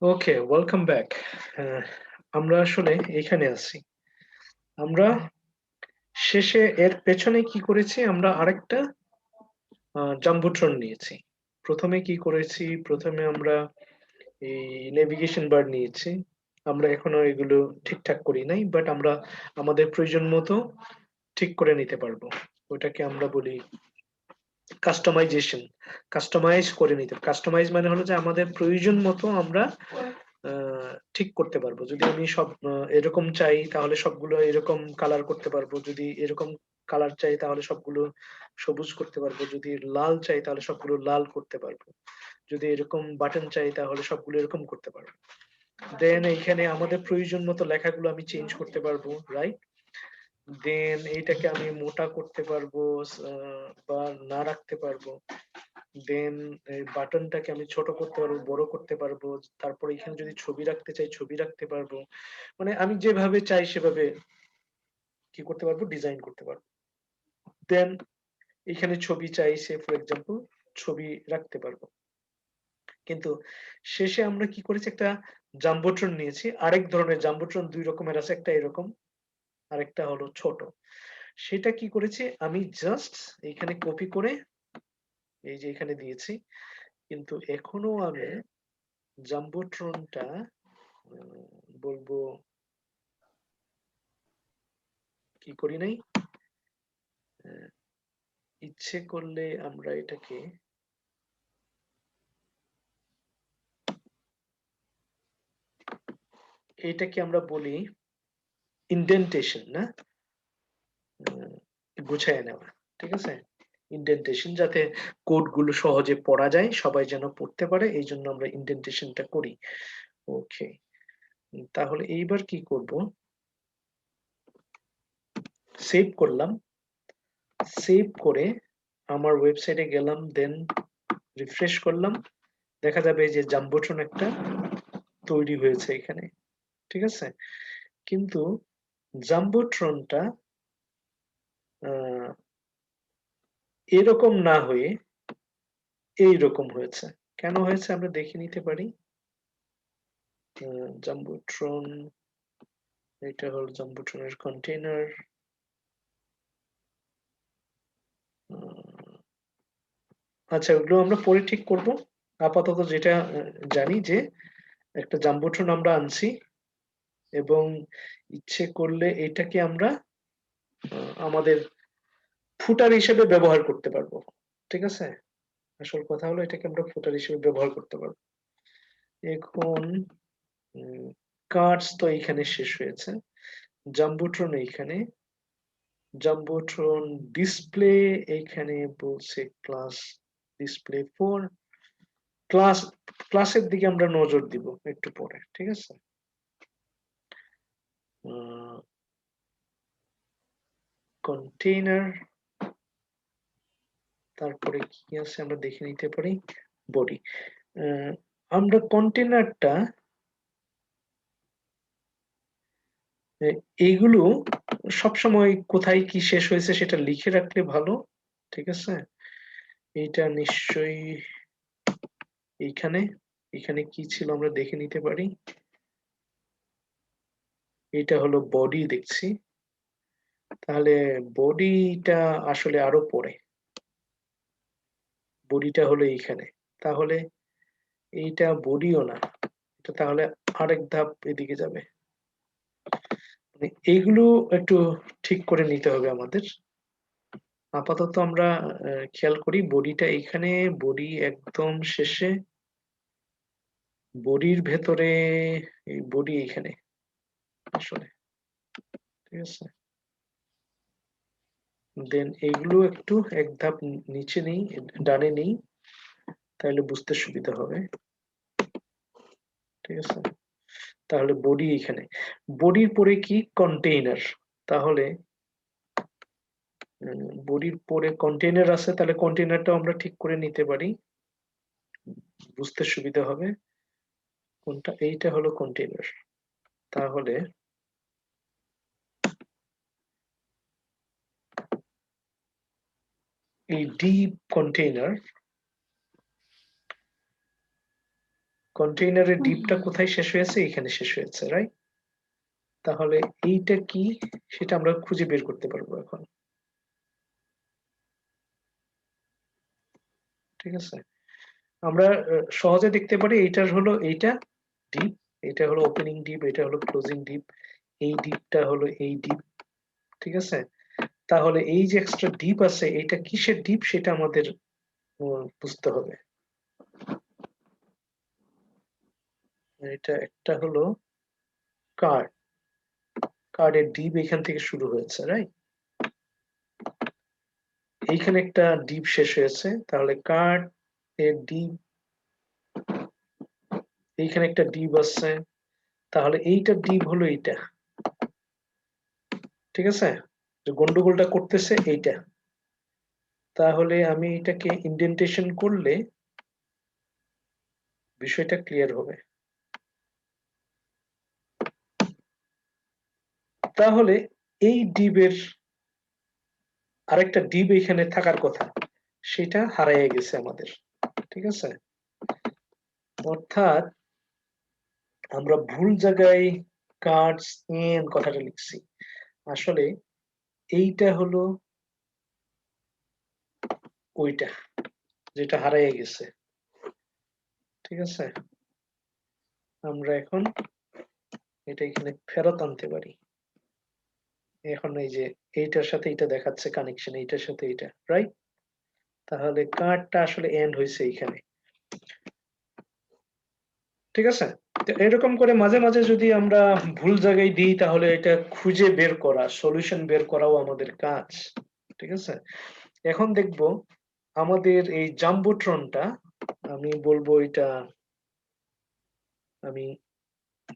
ওকে, welcome back. আমরা আসলে এখানে আছি। আমরা শেষে এর পেছনে কি করেছি? আমরা আরেকটা জাম্বুট্রন নিয়েছি। ১ম এ কি করেছি? ১ম এ আমরা এই নেভিগেশন বার নিয়েছি। আমরা এখনো এগুলো ঠিকঠাক করি নাই। বাট আমরা আমাদের প্রয়োজন মতো ঠিক করে নিতে পারবো। ওটাকে আমরা বলি কাস্টমাইজেশন। কাস্টমাইজ করে নিতে। কাস্টমাইজ মানে হলো যে আমাদের প্রয়োজন মতো আমরা আ ঠিক করতে পারবো। যদি আমি সব এরকম চাই তাহলে সবগুলো এরকম কালার করতে পারবো। যদি এরকম কালার চাই তাহলে সবগুলো সবুজ করতে পারবো। যদি লাল চাই তাহলে সবগুলো লাল করতে পারবো। যদি এরকম বাটন চাই তাহলে সবগুলো এরকম করতে পারবো। দেন এইখানে আমাদের প্রয়োজন মতো লেখাগুলো আমি চেঞ্জ করতে পারবো, রাইট? দেন এইটাকে আমি মোটা করতে পারবো বা না রাখতে পারবো। দেন এই বাটনটাকে আমি ছোট করতে পারবো, বড় করতে পারবো। তারপরে এখানে যদি ছবি রাখতে চাই, ছবি রাখতে পারবো। মানে আমি যেভাবে চাই সেভাবে কি করতে পারবো? ডিজাইন করতে পারবো। দেন এখানে ছবি চাই সে ফর এক্সাম্পল ছবি রাখতে পারবো। কিন্তু শেষে আমরা কি করেছি? একটা জাম্বোট্রন নিয়েছি। আরেক ধরনের জাম্বোট্রন ২ রকমের আছে। একটা এরকম, আরেকটা হলো ছোট। সেটা কি করেছি? আমি জাস্ট এইখানে কপি করে এই যে এখানে দিয়েছি। কিন্তু এখনো আমি জাম্বোট্রনটা বলবো কি করি নাই? অ্যা ইচ্ছে করলে আমরা এটাকে আমরা বলি ইনডেন্টেশন না? গুছাইয়া নেওয়া। ঠিক আছে? ইনডেন্টেশন যাতে কোড গুলো সহজে পড়া যায়, সবাই যেন পড়তে পারে এইজন্য আমরা ইনডেন্টেশন টা করি। ওকে। তাহলে এইবার কি করব? সেভ করলাম। সেভ করে আমার ওয়েবসাইটে গেলাম, দেন রিফ্রেশ করলাম। দেখা যাবে যে জাম্বোট্রন একটা তৈরি হয়েছে এখানে। ঠিক আছে? কিন্তু জাম্বোট্রনটা আ এরকম না হয়ে এইরকম হয়েছে। কেন হয়েছে আমরা দেখে নিতে পারি। জাম্বোট্রন, এটা হলো জাম্বোট্রনের কন্টেইনার। আ আচ্ছা ওগুলো আমরা পরে ঠিক করব। আপাতত যেটা জানি যে একটা জাম্বোট্রন আমরা আনছি এবং ইচ্ছে করলে এটাকে আমরা আমাদের ফুটার হিসেবে ব্যবহার করতে পারবো। ঠিক আছে? আসল কথা হলো এটাকে আমরা ফুটার হিসেবে ব্যবহার করতে পারবো। এখন উম কার্ডস তো এইখানে শেষ হয়েছে। জাম্বোট্রন এইখানে। জাম্বোট্রন ডিসপ্লে এইখানে বলছে ক্লাস ডিসপ্লে 4। ক্লাস ক্লাসের দিকে আমরা নজর দিব একটু পরে। ঠিক আছে? আ কন্টেইনার, তারপরে কি আছে আমরা দেখে নিতে পারি। বডি। আ আমরা কন্টেইনারটা এ এইগুলো সবসময় কোথায় কি শেষ হয়েছে সেটা লিখে রাখলে ভালো। ঠিক আছে? এইটা নিশ্চয়ই এইখানে। এখানে কি ছিল আমরা দেখে নিতে পারি। এইটা হলো বডি দেখছি। তাহলে বডিটা আসলে আরো পরে। বডিটা হলো এইখানে। তাহলে এইটা বডিও না। এটা তাহলে আরেক ধাপ এদিকে যাবে। মানে এইগুলো একটু ঠিক করে নিতে হবে আমাদের। আপাতত আমরা খেয়াল করি বডিটা এইখানে, বডি একদম শেষে, বডির ভেতরে এই বডি এইখানে আসলে। ঠিক আছে? দেন এগুলো একটু এক ধাপ নিচে নেই, ডানে নেই। তাহলে বুঝতে সুবিধা হবে। ঠিক আছে? তাহলে বডি এইখানে। বডির পরে কি? কন্টেইনার। তাহলে বডির পরে কন্টেইনার আছে তাহলে কন্টেইনারটাও আমরা ঠিক করে নিতে পারি। বুঝতে সুবিধা হবে। কোনটা? এইটা হলো কন্টেইনার। তাহলে এই ডিপ কন্টেইনার কন্টেইনারের ডিপটা কোথায় শেষ হয়েছে? এখানে শেষ হয়েছে, রাইট? তাহলে এইটা কি সেটা আমরা খুঁজে বের করতে পারবো এখন। ঠিক আছে, আমরা সহজে দেখতে পারি এইটার হলো এইটা ডিপ, এটা হলো ওপেনিং ডিপ, এটা হলো ক্লোজিং ডিপ, এই ডিপটা হলো এই ডিপ। ঠিক আছে, তাহলে এই যে এক্সট্রা ডিপ আছে এটা কিসের ডিপ সেটা আমাদের বুঝতে হবে। এটা একটা হলো কার্ড, কার্ডের ডিপ এখান থেকে শুরু হয়েছে, রাইট? এইখানে একটা ডিপ শেষ হয়েছে, তাহলে কার্ড এর ডিপ, এইখানে একটা ডিপ আছে, তাহলে এইটা ডিপ হলো এইটা। ঠিক আছে, যে গন্ডগোলটা করতেছে এইটা। তাহলে আমি এটাকে ইন্ডেন্টেশন করলে বিষয়টা ক্লিয়ার হবে। তাহলে এই ডিবের আরেকটা ডিব এখানে থাকার কথা, সেটা হারিয়ে গেছে আমাদের। ঠিক আছে, অর্থাৎ আমরা ভুল জায়গায় কার্ডস এন কথাটা লিখছি। আসলে এইটা হলো ওইটা যেটা হারিয়ে গেছে। ঠিক আছে, আমরা এখন এটা এখানে ফেরত আনতে পারি। এখন এই যে এইটার সাথে এটা দেখাচ্ছে কানেকশন, এইটার সাথে এটা, রাইট? তাহলে কার্ডটা আসলে এন্ড হয়েছে এইখানে। ঠিক আছে, তো এরকম করে মাঝে মাঝে যদি আমরা ভুল জায়গায় দিই তাহলে এটা খুঁজে বের করা, সলিউশন বের করাও আমাদের কাজ। ঠিক আছে, এখন দেখব আমাদের এই জাম্বোট্রনটা, আমি বলবো এটা আমি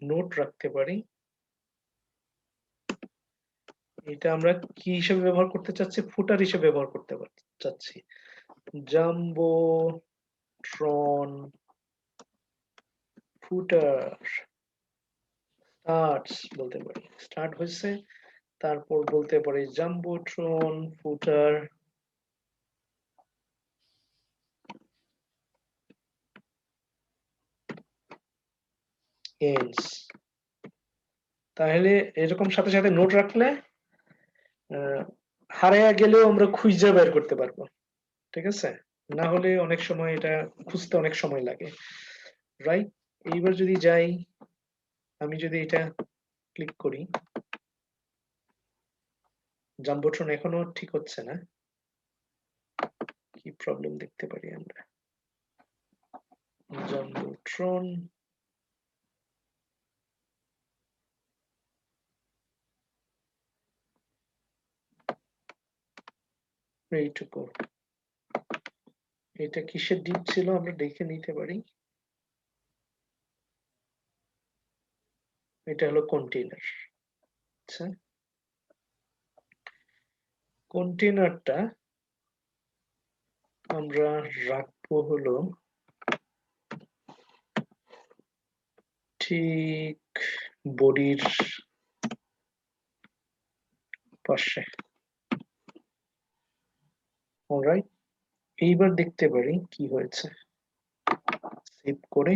নোট রাখতে পারি। এটা আমরা কি হিসেবে ব্যবহার করতে চাচ্ছি? ফুটার হিসেবে ব্যবহার করতে চাচ্ছি। জাম্বোট্রন ফুটার স্টার্টস বলতে পারি, স্টার্ট হয়েছে, তারপর বলতে পারি জাম্বোট্রন ফুটার এন্ডস। তাহলে এরকম সাথে সাথে নোট রাখলে হারায়া গেলেও আমরা খুঁজে বের করতে পারবো। ঠিক আছে, না হলে অনেক সময় এটা খুঁজতে অনেক সময় লাগে, রাইট? এইবার যদি যাই, আমি যদি এটা ক্লিক করি, জাম্বোট্রন এখনো ঠিক হচ্ছে না, কি প্রবলেম দেখতে পারি আমরা? জাম্বোট্রন এইটুকু, এটা কিসের ডিপ ছিল আমরা দেখে নিতে পারি। এটা হলো কন্টেইনার। আচ্ছা, কন্টেইনারটা আমরা রাখবো হলো ঠিক বডির পাশে। অলরাইট, এইবার দেখতে পারি কি হয়েছে। সেভ করে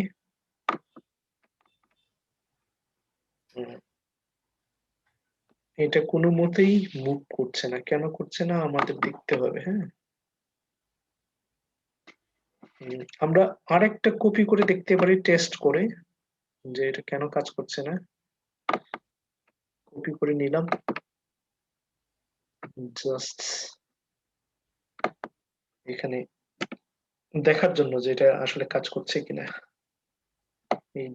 এটা কোনো মতেই মুভ করছে না, কেন করছে না আমাদের দেখতে হবে। হ্যাঁ, আমরা আরেকটা কপি করে দেখতে পারি টেস্ট করে যে এটা কেন কাজ করছে না। কপি করে নিলাম জাস্ট এখানে দেখার জন্য যে এটা আসলে কাজ করছে কিনা। এই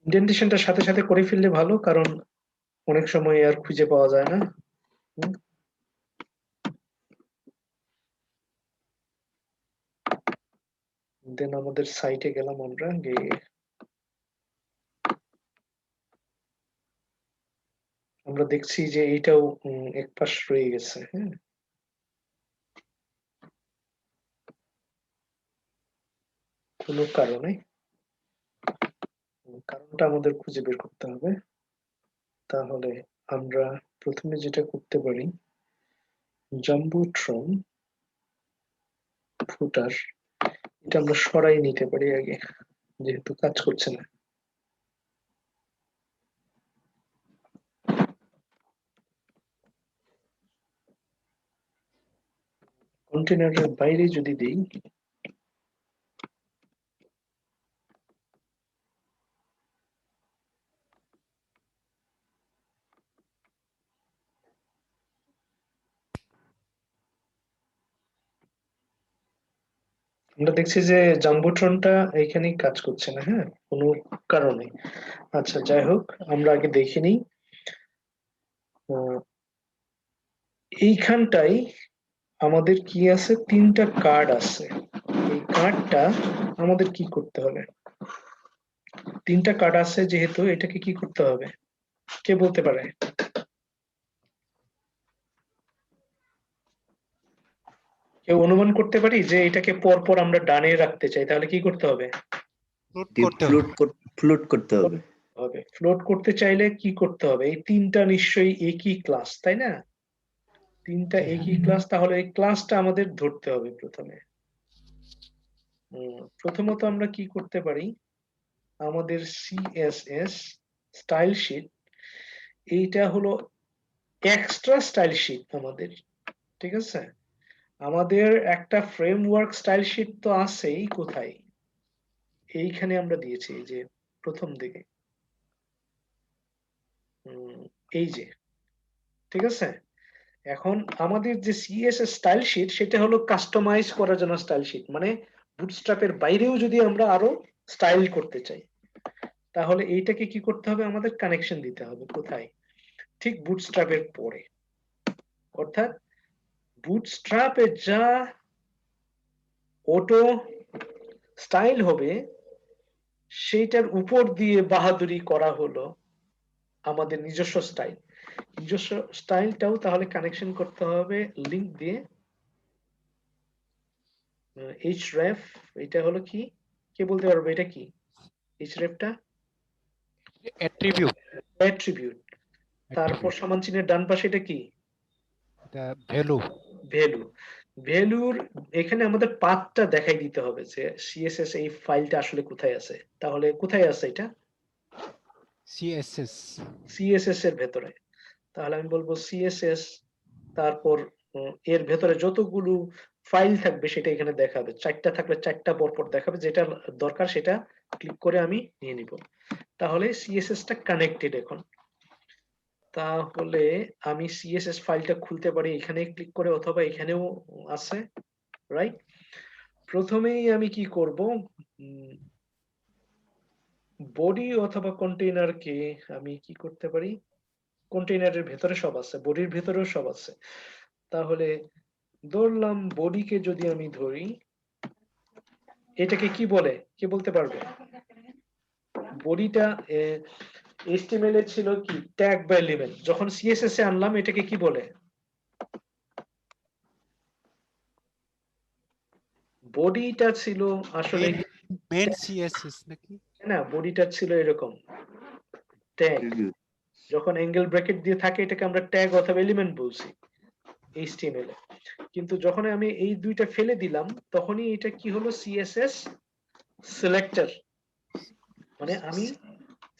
ইন্ডেন্টেশনটা সাথে সাথে করে ফেললে ভালো, কারণ অনেক সময় আর খুঁজে পাওয়া যায় না। দেন আমাদের সাইটে গেলাম, আমরা গিয়ে আমরা দেখছি যে এইটাও এক পাশ রয়ে গেছে। হ্যাঁ, কোনো কারণে, কারণটা আমাদের খুঁজে বের করতে হবে। তাহলে আমরা প্রথমে যেটা করতে পারি, জাম্বোট্রন ফুটার এটা আমরা সরাই নিতে পারি আগে, যেহেতু কাজ করছে না। কন্টেনারের বাইরে যদি দেই, আমরা দেখছি যে জাম্বোট্রনটা এখানেই কাজ করছে না, হ্যাঁ, কোনো কারণে। আচ্ছা, যাই হোক, আমরা আগে দেখে নিই। এইখানটাই আমাদের কি আছে, তিনটা কার্ড আছে। এই কার্ডটা আমাদের কি করতে হবে? তিনটা কার্ড আছে যেহেতু, এটাকে কি করতে হবে কে বলতে পারে? কেউ অনুমান করতে পারি যে এটাকে পর পর আমরা ডানে রাখতে চাই, তাহলে কি করতে হবে? ফ্লোট করতে হবে। ফ্লোট করতে হবে। ফ্লোট করতে চাইলে কি করতে হবে? এই তিনটা নিশ্চয়ই একই ক্লাস, তাই না? তিনটা একই ক্লাস, তাহলে এই ক্লাসটা আমাদের ধরতে হবে প্রথমে। প্রথমত আমরা কি করতে পারি, আমাদের সিএসএস স্টাইল শিট, এইটা হলো এক্সট্রা স্টাইল শিট আমাদের, ঠিক আছে? আমাদের একটা ফ্রেমওয়ার্ক স্টাইল শিট তো আছেই, কোথায়? এইখানে আমরা দিয়েছি, এই যে প্রথম দিকে, এই যে, ঠিক আছে? এখন আমাদের যে সিএসএস স্টাইল শিট, সেটা হলো কাস্টমাইজ করার জন্য স্টাইল শিট, মানে বুটস্ট্র্যাপের বাইরেও যদি আমরা আরো স্টাইল করতে চাই, তাহলে এইটাকে কি করতে হবে, আমাদের কানেকশন দিতে হবে কোথায়? ঠিক বুটস্ট্র্যাপের পরে। অর্থাৎ বুটস্ট্র্যাপে যা অটো স্টাইল হবে, সেইটার উপর দিয়ে বাহাদুরি করা হলো আমাদের নিজস্ব স্টাইল। নিজস্ব স্টাইলটাও তাহলে কানেকশন করতে হবে লিংক দিয়ে। href, এটা হলো কি, কে বলতে পারবে এটা কি? hrefটা অ্যাট্রিবিউট। অ্যাট্রিবিউট। তারপর সমান চিহ্নের ডান পাশে এটা কি? এটা ভ্যালু। ভ্যালু। ভ্যালুর এখানে আমাদের পাথটা দেখাই দিতে হবে যে সিএসএস এই ফাইলটা আসলে কোথায় আছে। তাহলে কোথায় আছে এটা? সিএসএস। সিএসএস এর ভেতরে। তাহলে আমি বলবো সিএসএস, তারপর এর ভেতরে যতগুলো ফাইল থাকবে সেটা এখানে দেখাবে। চারটা থাকলে চারটা পরপর দেখাবে, যেটা দরকার সেটা ক্লিক করে আমি নিয়ে নিব। তাহলে সিএসএস টা কানেক্টেড এখন। তাহলে আমি সিএসএস ফাইলটা খুলতে পারি এখানে ক্লিক করে, অথবা এখানেও আছে, রাইট? প্রথমেই আমি কি করব, বডি অথবা কন্টেইনারকে আমি কি করতে পারি, কন্টেইনারের ভেতরে সব আছে, বডির ভেতরেও সব আছে। তাহলে ধরলাম বডিকে যদি আমি ধরি, এটাকে কি বলে, কে বলতে পারবে? বডিটা HTML এ ছিল কি, ট্যাগ বা এলিমেন্ট। যখন সিএসএস এ আনলাম, এটাকে কি বলে? বডিটা ছিল আসলে মেন সিএসএস নাকি? না, বডিটা ছিল এরকম ট্যাগ। যখন অ্যাঙ্গেল ব্র্যাকেট দিয়ে থাকে, এটাকে আমরা ট্যাগ অথবা এলিমেন্ট বলছি HTML এ। কিন্তু যখন আমি এই দুইটা ফেলে দিলাম, তখনই এটা কি হলো, সিএসএস সিলেক্টর। মানে আমি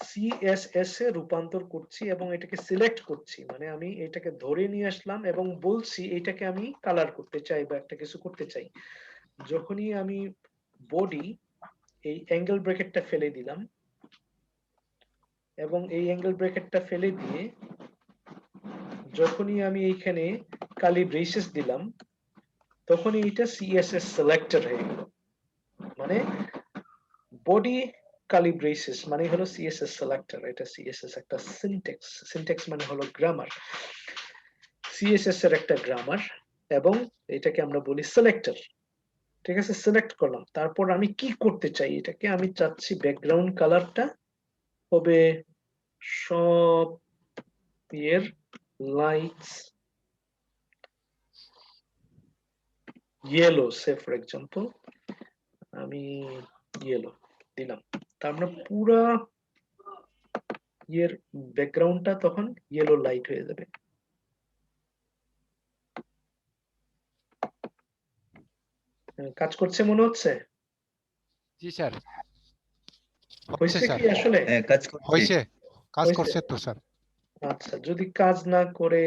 সিএসএস এ রূপান্তর করছি এবং এটাকে সিলেক্ট করছি, মানে আমি এটাকে ধরে নিয়ে আসলাম এবং বলছি এটাকে আমি কালার করতে চাই বা একটা কিছু করতে চাই। যখনই আমি বডি এই অ্যাঙ্গেল ব্র্যাকেটটা ফেলে দিলাম, এবং এই অ্যাঙ্গেল ব্র্যাকেটটা ফেলে দিয়ে যখনই আমি এইখানে কালি ব্রেসেস দিলাম, তখনই এটা সিএসএস সিলেক্টর হয়ে গেল। মানে বডি কালি ব্রেসেস মানে হলো সিএসএস সিলেক্টর। এটা সিএসএস একটা সিনট্যাক্স। সিনট্যাক্স মানে হলো গ্রামার, সিএসএস এর একটা গ্রামার, এবং এটাকে আমরা বলি সিলেক্টর। ঠিক আছে, সিলেক্ট করলাম। তারপর আমি কি করতে চাই, এটাকে আমি চাচ্ছি ব্যাকগ্রাউন্ড কালারটা হবে সব এর lights yellow, say for example আমি ইয়েলো দিলাম। তার মানে পুরা এর ব্যাকগ্রাউন্ডটা তখন ইয়েলো লাইট হয়ে যাবে। কাজ করছে মনে হচ্ছে? জি স্যার, হচ্ছে হয়েছে স্যার, কি আসলে? হ্যাঁ কাজ করছে। হয়েছে, কাজ হয়েছে? করছে তো স্যার। আচ্ছা, যদি কাজ না করে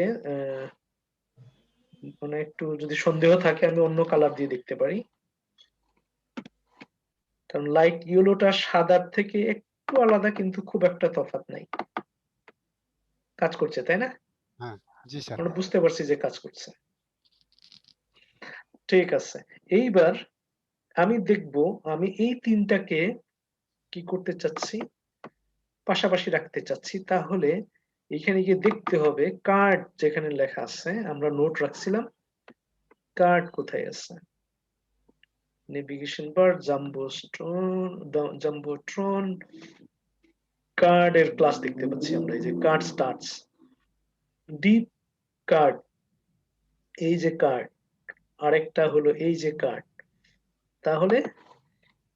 মানে একটু যদি সন্দেহ থাকে আমি অন্য কালার দিয়ে দেখতে পারি। কারণ লাইট ইয়েলোটা সাদার থেকে একটু আলাদা কিন্তু খুব একটা তফাৎ নাই। কাজ করছে তাই না? হ্যাঁ, জি স্যার। আমরা বুঝতে পারছি যে কাজ করছে। ঠিক আছে। এইবার আমি দেখব আমি এই তিনটাকে কি করতে চাচ্ছি, পাশাপাশি রাখতে চাচ্ছি। তাহলে এখানে গিয়ে দেখতে হবে কার্ড যেখানে লেখা আছে, আমরা নোট রাখছিলাম, কার্ড কোথায় আছে? নেভিগেশন বার, জাম্বোট্রন, কার্ডের ক্লাস দেখতে পাচ্ছি আমরা, এই যে কার্ড স্টার্টস, ডিপ কার্ড, এই যে কার্ড, আরেকটা হলো এই যে কার্ড। তাহলে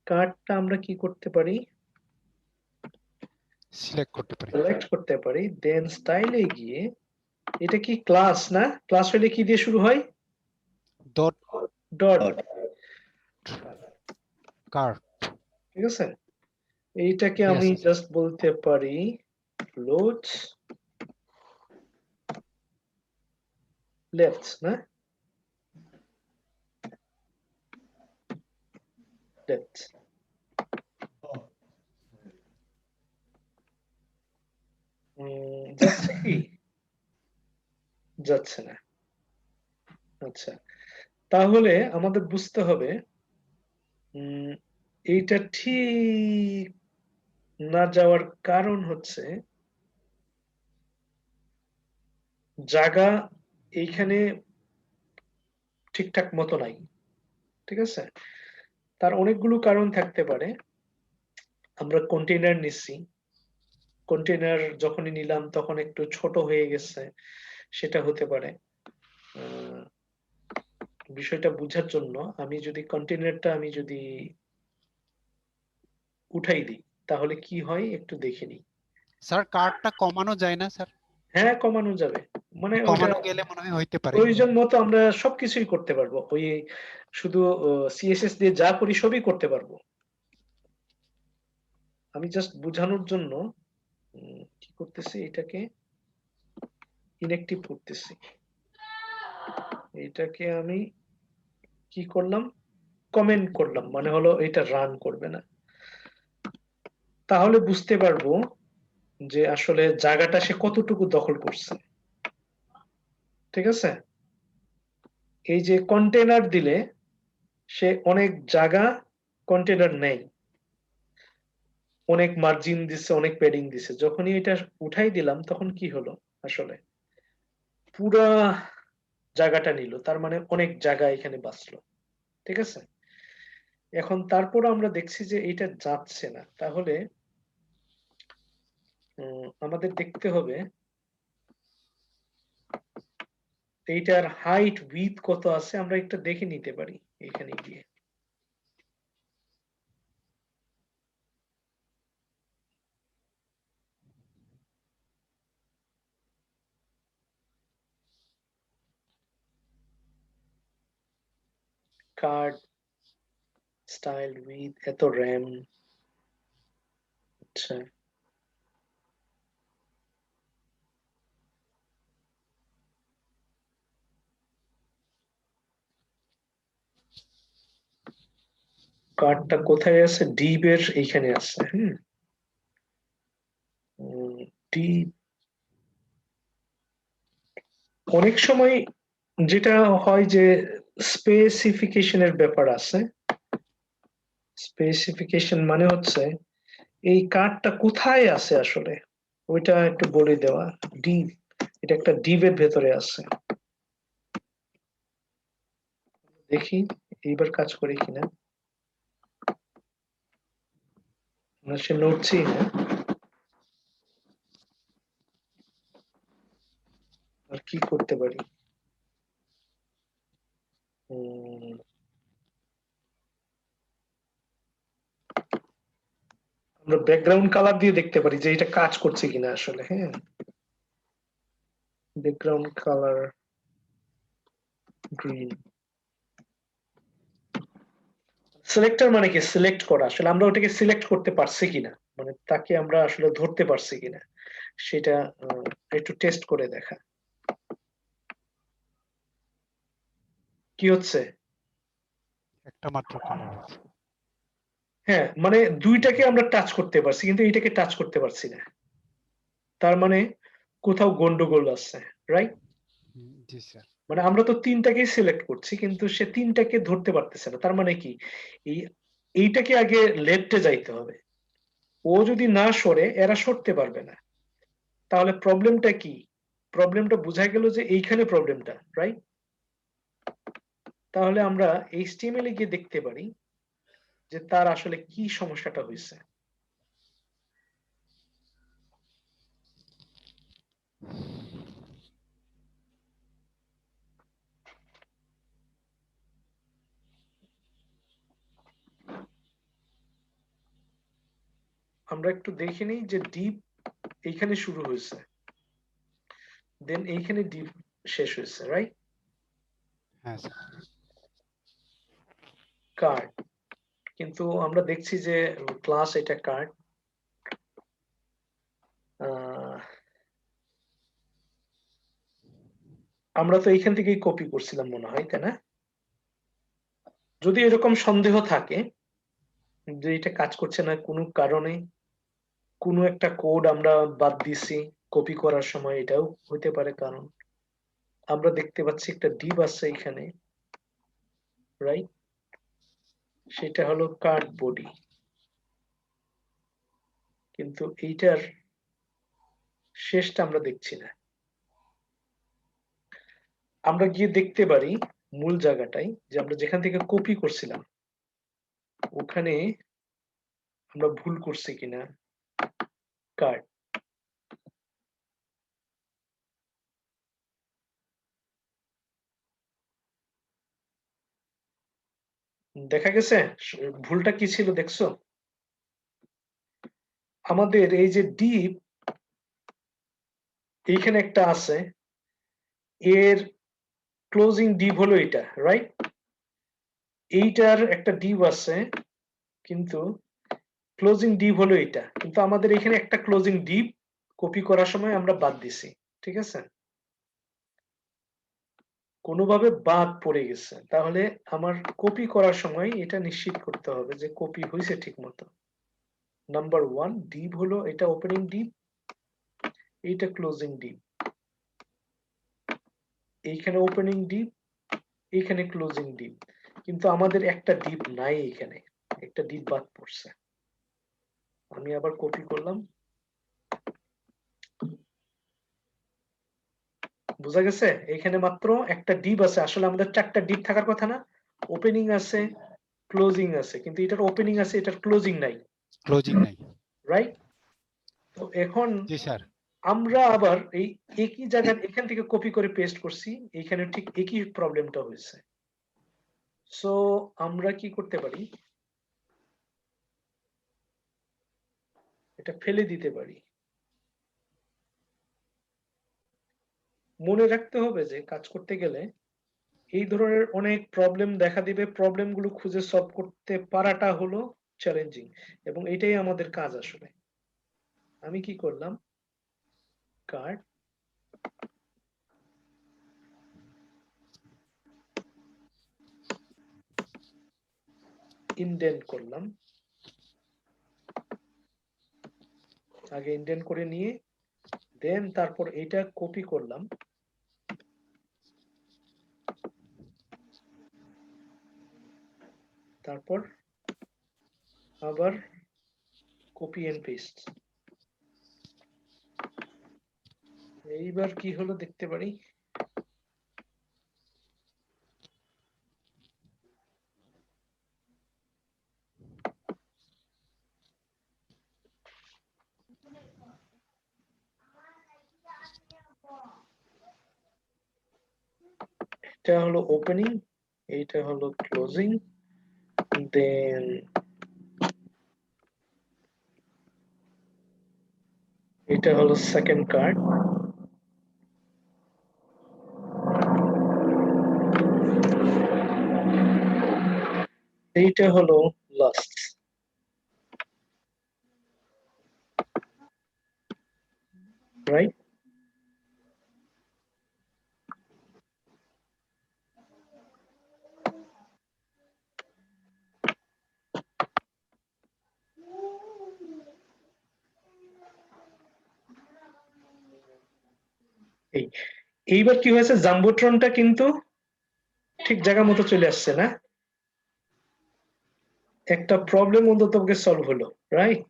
কার্ডটা আমরা কি করতে পারি? সিলেক্ট করতে পারি। সিলেক্ট করতে পারি, দেন স্টাইলে গিয়ে, এটা কি ক্লাস না? ক্লাস হলে কি দিয়ে শুরু হয়? Dot dot. Dot. কার্ড। ঠিক আছে, এইটাকে ঠিক আমি আছে স্যার। জাস্ট বলতে পারি লোড লেফট না, লেফট। যাচ্ছে কি? যাচ্ছে না। আচ্ছা, তাহলে আমাদের বুঝতে হবে এইটা ঠিক না যাওয়ার কারণ হচ্ছে জায়গা এইখানে ঠিকঠাক মতো নাই। ঠিক আছে, তার অনেকগুলো কারণ থাকতে পারে। আমরা কন্টেইনার নিচ্ছি, কন্টেইনার যখনই নিলাম তখন একটু ছোট হয়ে গেছে, সেটা হতে পারে। বিষয়টা বোঝার জন্য আমি যদি কন্টেইনারটা আমি যদি উঠাই দিই তাহলে কি হয় একটু দেখে নিই। স্যার কার্ডটা কমানো যায় না স্যার? হ্যাঁ, কমানো যাবে, মানে ওটা কমানো গেলে মনে হয় হইতে পারে। প্রয়োজন মতো আমরা সবকিছুই করতে পারবো। ওই শুধু সিএসএস দিয়ে যা করি সবই করতে পারবো। আমি জাস্ট বোঝানোর জন্য কি করতেছি, এটাকে ইনঅ্যাক্টিভ করতেছি। এটাকে আমি কি করলাম, কমেন্ট করলাম, মানে হলো এটা রান করবে না। তাহলে বুঝতে পারবো যে আসলে জায়গাটা সে কতটুকু দখল করছে। ঠিক আছে, এই যে কন্টেনার দিলে সে অনেক জায়গা কন্টেনার নেই, অনেক মার্জিন দিছে, অনেক প্যাডিং দিছে। যখনই এটা উঠাই দিলাম তখন কি হলো, আসলে পুরা জায়গাটা নিল, তার মানে অনেক জায়গা এখানে বাঁচলো। ঠিক আছে, এখন তারপর আমরা দেখছি যে এটা যাচ্ছে না। তাহলে আমাদের দেখতে হবে এইটার হাইট উইথ কত আছে, আমরা একটা দেখে নিতে পারি এখানে গিয়ে। কার্ড স্টাইল উইথ এত র্যাম। আচ্ছা, কার্ডটা কোথায় আছে? ডিপ এর এইখানে আছে। ডিপ অনেক সময় যেটা হয় যে স্পেসিফিকেশনের ব্যাপার আছে। স্পেসিফিকেশন মানে হচ্ছে এই কার্ডটা কোথায় আছে আসলে, ওইটা একটু বলে দেওয়া। ডিপ, এটা একটা ডিপের ভেতরে আছে। দেখি এইবার কাজ করে কিনা। সে নড়ছেই না। আর কি করতে পারি? আমরা ব্যাকগ্রাউন্ড কালার দিয়ে দেখতে পারি যে এটা কাজ করছে কিনা আসলে। হ্যাঁ, ব্যাকগ্রাউন্ড কালার গ্রিন। সিলেক্টর মানে কি? সিলেক্ট করা। আসলে আমরা ওটাকে সিলেক্ট করতে পারছি কিনা, মানে তাকে আমরা আসলে ধরতে পারছি কিনা সেটা একটু টেস্ট করে দেখা। কি হচ্ছে? একটা মাত্র কালার হয়েছে। হ্যাঁ, মানে দুইটাকে আমরা টাচ করতে পারছি কিন্তু এইটাকে টাচ করতে পারছি না। তার মানে কোথাও গন্ডগোল আছে, রাইট? জি স্যার। মানে আমরা তো তিনটাকেই সিলেক্ট করছি কিন্তু সে তিনটাকে ধরতে পারতেছে না। তার মানে কি? এই এইটাকে আগে লেফটে যাইতে হবে। ও যদি না সরে এরা সরতে পারবে না। তাহলে প্রবলেমটা কি? প্রবলেমটা বোঝা গেল যে এইখানে প্রবলেমটা, রাইট? তাহলে আমরা HTML এ গিয়ে দেখতে পারি যে তার আসলে কি সমস্যাটা হইছে। আমরা একটু দেখে নিই যে ডিপ এইখানে শুরু হয়েছে, দেন এইখানে ডিপ শেষ হয়েছে, রাইট? হ্যাঁ স্যার। কার্ড, কিন্তু আমরা দেখছি যে ক্লাস এটা কার্ড। আমরা তো এইখান থেকেই কপি করছিলাম মনে হয়, তাই না? যদি এরকম সন্দেহ থাকে যে এটা কাজ করছে না কোনো কারণে, কোনো একটা কোড আমরা বাদ দিছি কপি করার সময়, এটাও হতে পারে কারণ। আমরা দেখতে পাচ্ছি একটা ডিভ আছে এখানে, রাইট? সেটা হলো কার্ড বডি, কিন্তু এইটার শেষটা আমরা দেখছি না। আমরা গিয়ে দেখতে পারি মূল জায়গাটাই যে আমরা যেখান থেকে কপি করছিলাম ওখানে আমরা ভুল করছি কিনা। কার্ড, দেখা গেছে ভুলটা কি ছিল? দেখছো আমাদের এই যে ডিপ এইখানে একটা আছে, এর ক্লোজিং ডিপ হলো এটা, রাইট? এইটার একটা ডিপ আছে কিন্তু ক্লোজিং ডিপ হলো এটা, কিন্তু আমাদের এখানে একটা ক্লোজিং ডিপ কপি করার সময় আমরা বাদ দিছি, ঠিক আছে? কোনোভাবে বাদ পড়ে গেছে। তাহলে আমার কপি করার সময় এটা নিশ্চিত করতে হবে যে কপি হয়েছে ঠিক মতো। নাম্বার 1 ডিপ হলো এটা ওপেনিং ডিপ, এইটা ক্লোজিং ডিপ, এইখানে ওপেনিং ডিপ, এইখানে ক্লোজিং ডিপ, কিন্তু আমাদের একটা ডিপ নাই, এখানে একটা ডিপ বাদ পড়ছে। আমি আবার কপি করলাম, বোঝা গেছে? এখানে মাত্র একটা ডিপ আছে, আসলে আমাদের চারটা ডিপ থাকার কথা না? ওপেনিং আছে, ক্লোজিং আছে, কিন্তু এটার ওপেনিং আছে, এটার ক্লোজিং নাই, ক্লোজিং নাই। রাইট? তো এখন জি স্যার। আমরা আবার এই একই জায়গায় এখান থেকে কপি করে পেস্ট করছি, এখানে ঠিক একই প্রবলেমটা হয়েছে। সো আমরা কি করতে পারি? এটা ফেলে দিতে পারি। মনে রাখতে হবে যে কাজ করতে গেলে এই ধরনের অনেক প্রবলেম দেখা দিবে, প্রবলেমগুলো খুঁজে সলভ করতে পারাটা হলো চ্যালেঞ্জিং, এবং এটাই আমাদের কাজ আসলে। আমি কি করলাম? কার্ড, ইনডেন্ট করলাম, আগে ইনডেন্ট করে নিয়ে দেন তারপর এটা কপি করলাম, তারপর আবার কপি এন্ড পেস্ট। এইবার কি হলো দেখতে পারি। এটা হলো ওপেনিং, এইটা হলো ক্লোজিং, দেন এটা হলো সেকেন্ড কার্ড, এইটা এইটা হলো লাস্ট, রাইট? এইবার কি হয়েছে, জাম্বোট্রনটা কিন্তু ঠিক জায়গা মতো চলে আসছে না, একটা প্রবলেম অন্তত সলভ হলো, রাইট?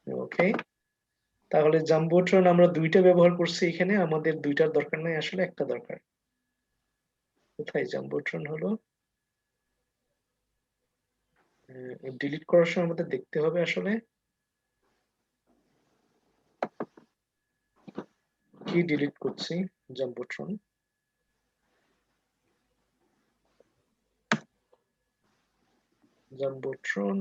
ওকে, তাহলে জাম্বোট্রন আমরা দুইটা ব্যবহার করছি এখানে, আমাদের দুইটার দরকার নাই, আসলে একটা দরকার। কোথায় জাম্বোট্রন হলো, ডিলিট করার সময় আমাদের দেখতে হবে আসলে কি ডিলিট করছি। জাম্বোট্রন, জাম্বোট্রন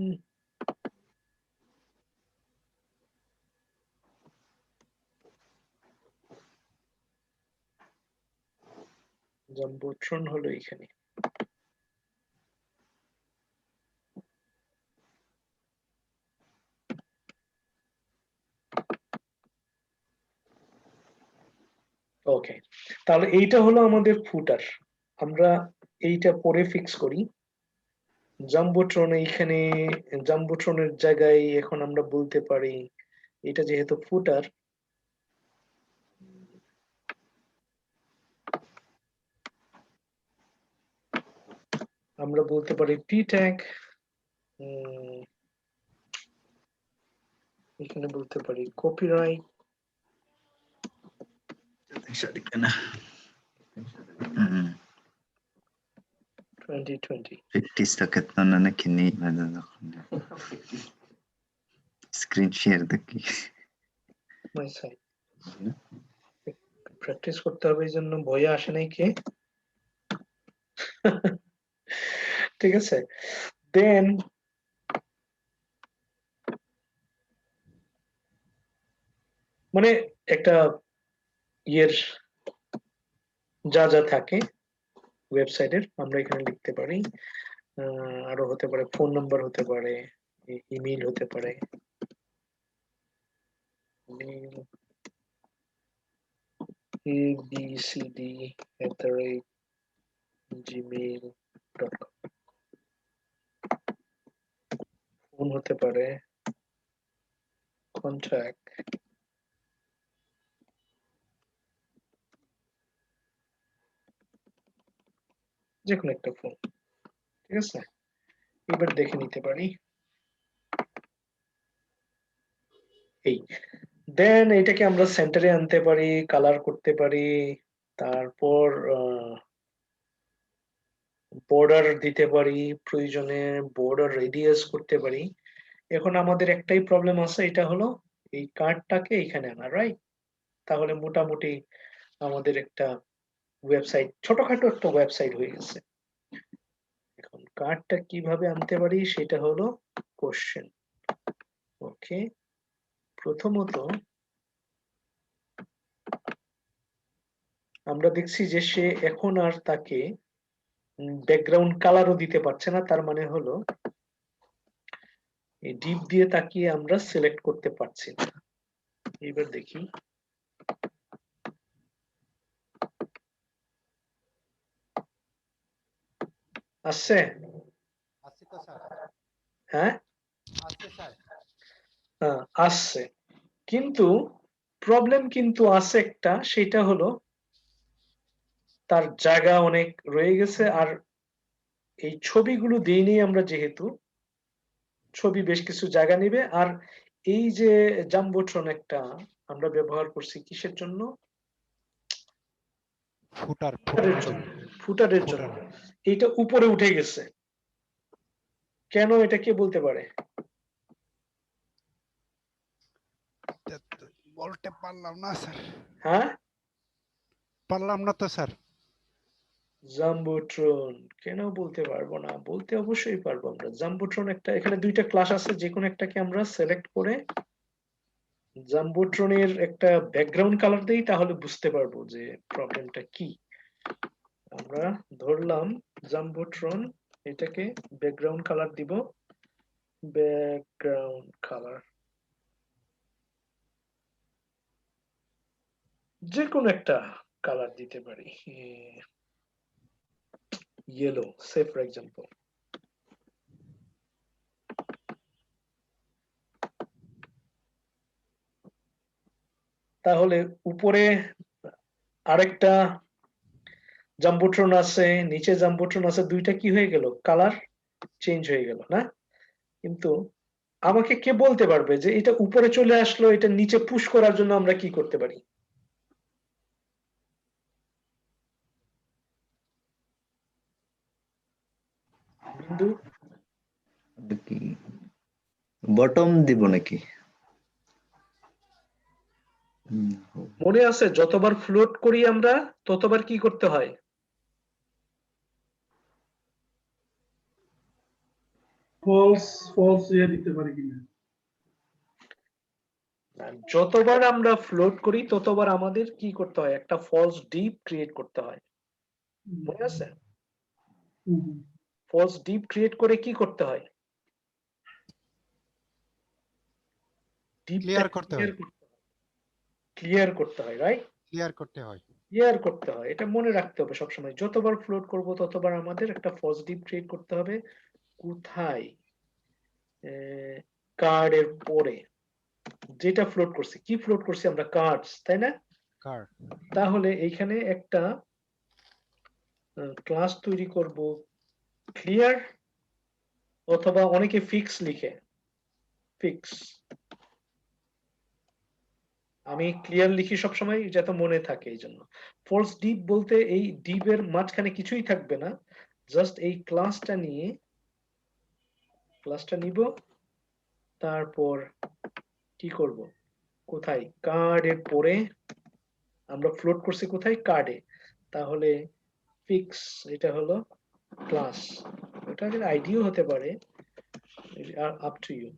জাম্বোট্রন হলো এখানে। ওকে, তাহলে এইটা হলো আমাদের ফুটার, আমরা এইটা পরে ফিক্স করি। জাম্বোট্রন এইখানে, জাম্বোট্রনের জায়গায় এখন আমরা বলতে পারি এটা যেহেতু ফুটার, আমরা বলতে পারি পি ট্যাগ, এখানে বলতে পারি copyright 2020। Sto che non è che ni screen share দেখি মাই সাইড প্র্যাকটিস করতে হবে, এই জন্য বইয়ে আসে নাই কে। ঠিক আছে, দেন মানে একটা ইয়ের যা যা থাকে ওয়েবসাইটের আমরা এখানে লিখতে পারি, আরো হতে পারে ফোন নাম্বার, হতে পারে ইমেইল, হতে পারে abcd@gmail.com, ফোন হতে পারে কন্ট্যাক্ট যে কোনো একটা ফোন, ঠিক আছে? এবার দেখে নিতে পারি এই, দেন এটাকে আমরা সেন্টারে আনতে পারি, কালার করতে পারি, তারপর বর্ডার দিতে পারি, প্রয়োজনে বর্ডার রেডিয়াস করতে পারি। এখন আমাদের একটাই প্রবলেম আছে, এটা হলো এই কার্ডটাকে এখানে আনা, রাইট? তাহলে মোটামুটি আমাদের একটা ওয়েবসাইট, ছোটখাটো একটা ওয়েবসাইট হয়ে গেছে। এখন কার্ডটা কিভাবে আনতে পারি সেটা হলো কোশ্চেন। ওকে, প্রথমত আমরা দেখছি যে সে এখন আর তাকে ব্যাকগ্রাউন্ড কালারও দিতে পারছে না, তার মানে হলো এই ডিপ দিয়ে তাকিয়ে আমরা সিলেক্ট করতে পারছি না। এবার দেখি, আসছে? হ্যাঁ, আসছে, কিন্তু প্রবলেম কিন্তু আছে একটা, সেটা হলো তার জায়গা অনেক রয়ে গেছে, আর এই ছবিগুলো দিইনি আমরা, যেহেতু ছবি বেশ কিছু জায়গা নিবে, আর এই যে জাম্বোট্রন একটা আমরা ব্যবহার করছি কিসের জন্য? ফুটারের জন্য, ফুটারের জন্য। এইটা উপরে উঠে গেছে কেন, এটা কে বলতে পারে? বলতে পারলাম না স্যার, হ্যাঁ, পারলাম না তো স্যার। জাম্বোট্রন কেন বলতে পারবো না? বলতে অবশ্যই পারবো আমরা। জাম্বোট্রন একটা, এখানে দুইটা ক্লাস আছে, যে কোনো একটাকে আমরা সিলেক্ট করে জাম্বোট্রনের একটা ব্যাকগ্রাউন্ড কালার দেই, তাহলে বুঝতে পারবো যে প্রবলেমটা কি। আমরা ধরলাম জাম্বোট্রন এটাকে ব্যাকগ্রাউন্ড কালার দিব, ব্যাকগ্রাউন্ড কালার যে কোনো একটা কালার দিতে পারি, ইয়েলো সে ফর এক্সাম্পল। তাহলে উপরে আরেকটা জাম্বোট্রন আছে, নিচে জাম্বোট্রন আছে, দুইটা কি হয়ে গেল, কালার চেঞ্জ হয়ে গেল না? কিন্তু আমাকে কে বলতে পারবে যে এটা উপরে চলে আসলো, এটা নিচে পুশ করার জন্য আমরা কি করতে পারি? বিন্দু কি বটম দিব নাকি? মনে আছে যতবার ফ্লোট করি আমরা ততবার কি করতে হয়? ফলস দিতে পারি কিনা? যতবার আমরা ফ্লোট করি ততবার আমাদের কি করতে হয়, একটা ফলস ডিপ ক্রিয়েট করতে হয়, মনে আছে? ফলস ডিপ ক্রিয়েট করে কি করতে হয়? ক্লিয়ার করতে হয়, ক্লিয়ার করতে হয়, রাইট? ক্লিয়ার করতে হয়। ক্লিয়ার করতে হয়, এটা মনে রাখতে হবে সবসময়। যতবার ফ্লোট করব ততবার আমাদের একটা ফলস ডিপ ক্রিয়েট করতে হবে। কোথায়? কার্ডের পরে যেটা ফ্লোট করছি, কি ফ্লোট করছি আমরা? কার্ডস, তাই না? কার্ড তাহলে এইখানে একটা ক্লাস তৈরি করব ক্লিয়ার, অথবা অনেকে ফিক্স লিখে, ফিক্স। আমি ক্লিয়ার লিখি সবসময় যাতে মনে থাকে, এই জন্য। ফলস ডিপ বলতে এই ডিপের মাঝখানে কিছুই থাকবে না, জাস্ট এই ক্লাসটা নিব, তারপর কি করব, কোথায়? কার্ডের পরে আমরা ফ্লোট করছি কোথায়? কার্ডে। তাহলে ফিক্স, এটা হলো ক্লাস। এটা আইডিও হতে পারে, আপ টু ইউ।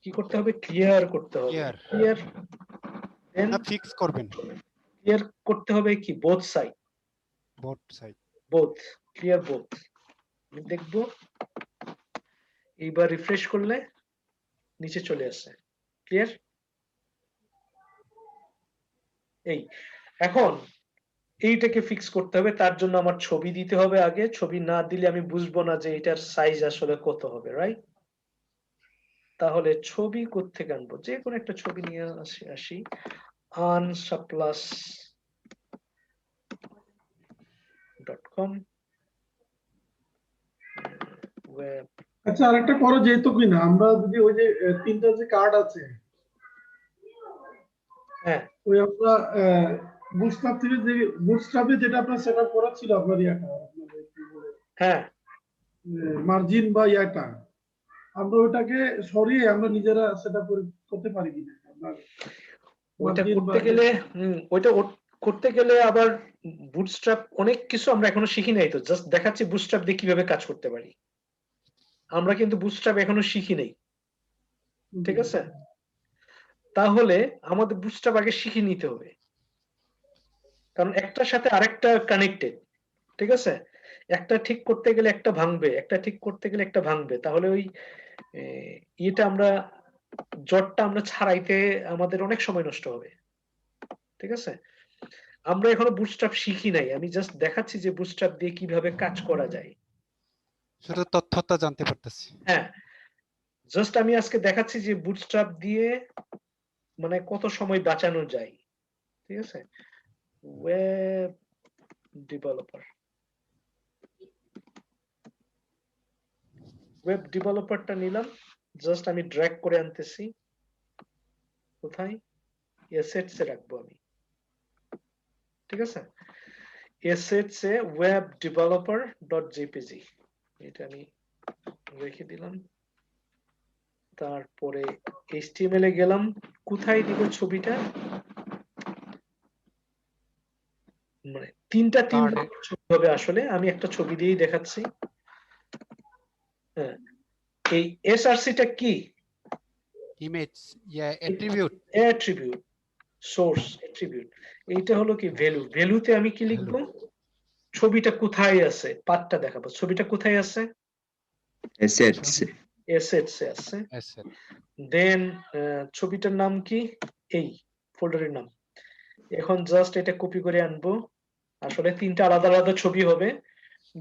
কি করতে হবে? ক্লিয়ার করতে হবে। ক্লিয়ার ক্লিয়ার দেন না ফিক্স করবেন, ক্লিয়ার করতে হবে কি? Both side, both side. Both, clear both. আমি দেখবো এইবার রিফ্রেশ করলে নিচে চলে আসে, ক্লিয়ার। এই এখন এইটাকে ফিক্স করতে হবে, তার জন্য আমার ছবি দিতে হবে আগে। ছবি না দিলে আমি বুঝবো না যে এটার সাইজ আসলে কত হবে, রাইট? তাহলে ছবি কোত্থেকে আনবো? যে কোনো একটা ছবি নিয়ে আসি। unsurplus.com web। আচ্ছা, আরেকটা করো, যেহেতু কিনা আমরা যদি ওই যে তিনটা যে কার্ড আছে, হ্যাঁ ওই আমরা বুটস্ট্র্যাপ থেকে যে বুটস্ট্র্যাপে যেটা আপনার সেটআপ করা ছিল, আপনার ইয়াটা হ্যাঁ, মার্জিন বা ইয়াটা, আমরা ওটাকে সরিয়ে আমরা নিজেরা সেটআপ করতে পারি কিনা? আপনার ওইটা margin করতে বা- গেলে ওইটা করতে গেলে আবার বুটস্ট্র্যাপ অনেক কিছু আমরা এখনো শিখি নাই, তো জাস্ট দেখাচ্ছি বুটস্ট্র্যাপ দিয়ে কিভাবে কাজ করতে পারি। আমরা কিন্তু বুটস্ট্র্যাপ এখনো শিখি নাই, ঠিক আছে? তাহলে আমাদের বুটস্ট্র্যাপ আগে শিখে নিতে হবে, কারণ একটার সাথে আরেকটা কানেক্টেড, ঠিক আছে? একটা ঠিক করতে গেলে একটা ভাঙবে, একটা ঠিক করতে গেলে একটা ভাঙবে। তাহলে ওই ইয়েটা আমরা, জটটা আমরা ছাড়াইতে আমাদের অনেক সময় নষ্ট হবে, ঠিক আছে? আমরা এখনো বুটস্ট্র্যাপ শিখি নাই, আমি জাস্ট দেখাচ্ছি যে বুটস্ট্র্যাপ দিয়ে কিভাবে কাজ করা যায়। শুধু তথ্যটা জানতে পারতেছি। হ্যাঁ, জাস্ট আমি আজকে দেখাচ্ছি যে বুটস্ট্র্যাপ দিয়ে মানে কত সময় বাঁচানো যায়, ঠিক আছে? ওয়েব ডেভেলপারটা নিলাম, জাস্ট আমি ড্র্যাগ করে আনতেছি। কোথায়? অ্যাসেটস এ রাখবো আমি, ঠিক আছে? অ্যাসেটস এ ওয়েব ডেভেলপার ডট জেপিজি, এটা আমি রেখে দিলাম। তারপরে এইচটিএমএল এ গেলাম, কোথায় দিব ছবিটা? মানে তিনটা ছবি হবে আসলে, আমি একটা ছবি দিয়েই দেখাচ্ছি। হ্যাঁ, এই এসআরসিটা কি? Image attribute, attribute, source attribute. এইটা হলো কি? ভ্যালু। ভ্যালুতে আমি কি লিখবো? ছবিটা কোথায় আছে, পাথটা দেখাবো। ছবিটা কোথায় আছে? assets অ্যাসেটস এ আছে। অ্যাসেট। দেন ছবিটার নাম কি, এই ফোল্ডারের নাম। এখন জাস্ট এটা কপি করে আনবো। আসলে তিনটা আলাদা আলাদা ছবি হবে,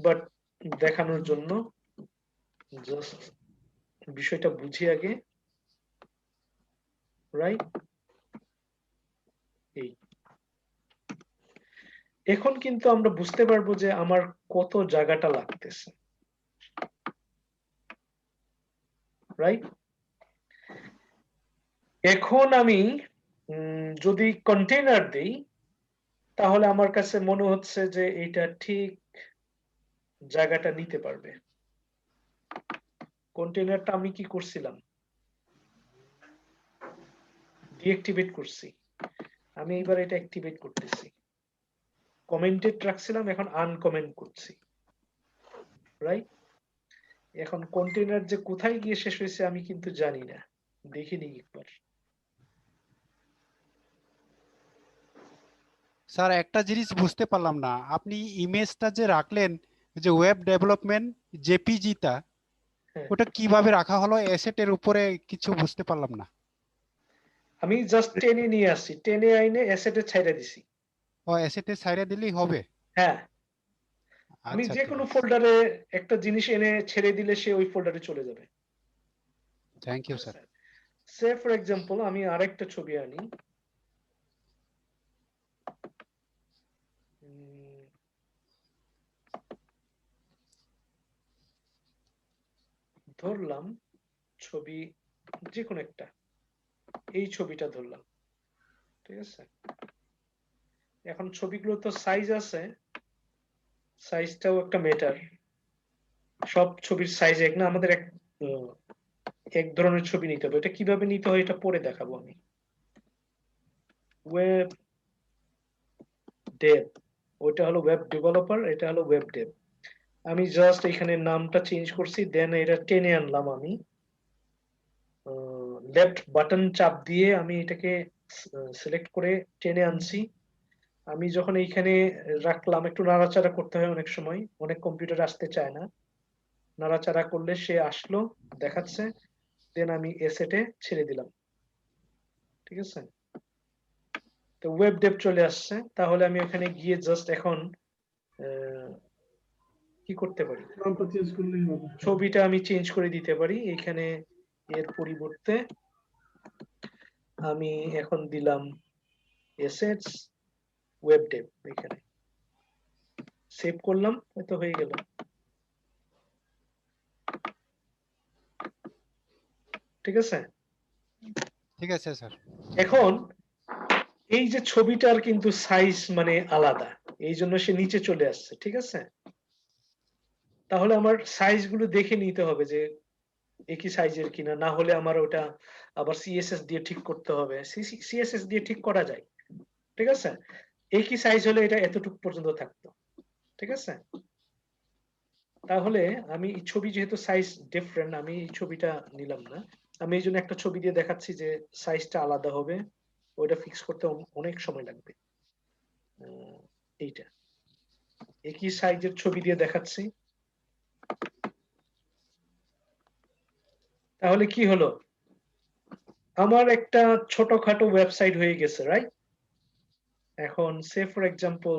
বাট দেখানোর জন্য জাস্ট বিষয়টা বুঝি আগে, রাইট? এই এখন কিন্তু আমরা বুঝতে পারবো যে আমার কত জায়গাটা লাগতেছে, রাইট? এখন আমি যদি কন্টেইনার দেই, তাহলে আমার কাছে মনে হচ্ছে যে এটা ঠিক জায়গাটা নিতে পারবে। কন্টেইনারটা আমি কি করছিলাম, ডিঅ্যাক্টিভেট করছি। আমি এবার এটা অ্যাক্টিভেট করতেছি। কমেন্টেড রাখছিলাম, এখন আনকমেন্ট করছি, রাইট? এখন কন্টেইনার যে কোথায় গিয়ে শেষ হয়েছে আমি কিন্তু জানি না, দেখিনি একবার। স্যার একটা জিনিস বুঝতে পারলাম না, আপনি ইমেজটা যে রাখলেন যে ওয়েব ডেভেলপমেন্ট জেপিজিটা, হ্যাঁ, ওটা কিভাবে রাখা হলো অ্যাসেটের উপরে, কিছু বুঝতে পারলাম না। আমি জাস্ট টেনে নিয়ে আসছি, টেনে আইনে অ্যাসেটে ছাইড়া দিছি। ও অ্যাসেটে ছাইড়া দিলেই হবে? হ্যাঁ, আমি আচ্ছা যে ঠিক কোনো আছে, ফোল্ডারে একটা জিনিস এনে ছেড়ে দিলে সে ওই ফোল্ডারে চলে যাবে। Thank you sir. Say for example আমি আরেকটা ছবি আনি, ধরলাম ছবি যে কোনো একটা, এই ছবিটা ধরলাম, ঠিক আছে? এখন ছবিগুলো তো সাইজ আছে, সাইজটাও একটা ম্যাটার। সব ছবির সাইজ এক না, আমাদের এক ধরনের ছবি নিতে হবে। এটা কিভাবে নিতে হয় এটা পরে দেখাবো আমি। ওয়েব ডেভ, ওইটা হলো ওয়েব ডেভেলপার, এটা হলো ওয়েব ডেভ। আমি জাস্ট এখানে নামটা চেঞ্জ করছি, দেন এটা টেনে আনলাম আমি, লেফট বাটন চাপ দিয়ে আমি এটাকে সিলেক্ট করে টেনে আনছি। আমি যখন এইখানে রাখলাম, একটু নাড়াচাড়া করতে হয় অনেক সময়, অনেক কম্পিউটার আসতে চায় না, নাড়াচাড়া করলে সে আসলো, দেখাচ্ছে। দেন আমি এসেটে ছেড়ে দিলাম, ঠিক আছে? তো ওয়েব ডেভ চলে আসছে। তাহলে আমি ওখানে গিয়ে জাস্ট এখন কি করতে পারি, নামটা চেঞ্জ করলেই হবে। ছবিটা আমি চেঞ্জ করে দিতে পারি। এখানে এর পরিবর্তে আমি এখন দিলাম এসেটস ওয়েব ডেভ, এখানে সেভ করলাম, হয়তো হয়ে গেল। ঠিক আছে? ঠিক আছে স্যার। এখন এই যে ছবিটার কিন্তু সাইজ মানে আলাদা, এই জন্য সে নিচে চলে আসছে, ঠিক আছে? তাহলে আমার সাইজ গুলো দেখে নিতে হবে যে একই সাইজের কিনা, না হলে আমার ওটা আবার সিএসএস দিয়ে ঠিক করতে হবে। সিএসএস দিয়ে ঠিক করা যায়, ঠিক আছে? একই সাইজ হলে এটা এতটুকু পর্যন্ত থাকতো, ঠিক আছে? তাহলে আমি এই ছবি যেহেতু সাইজ ডিফারেন্ট, আমি এই ছবিটা নিলাম না। আমি এই জন্য একটা ছবি দিয়ে দেখাচ্ছি যে সাইজটা আলাদা হবে, ওইটা ফিক্স করতে অনেক সময় লাগবে। এইটা একই সাইজের ছবি দিয়ে দেখাচ্ছি। তাহলে কি হলো, আমার একটা ছোটখাটো ওয়েবসাইট হয়ে গেছে, রাইট? এখন সে ফর এক্সাম্পল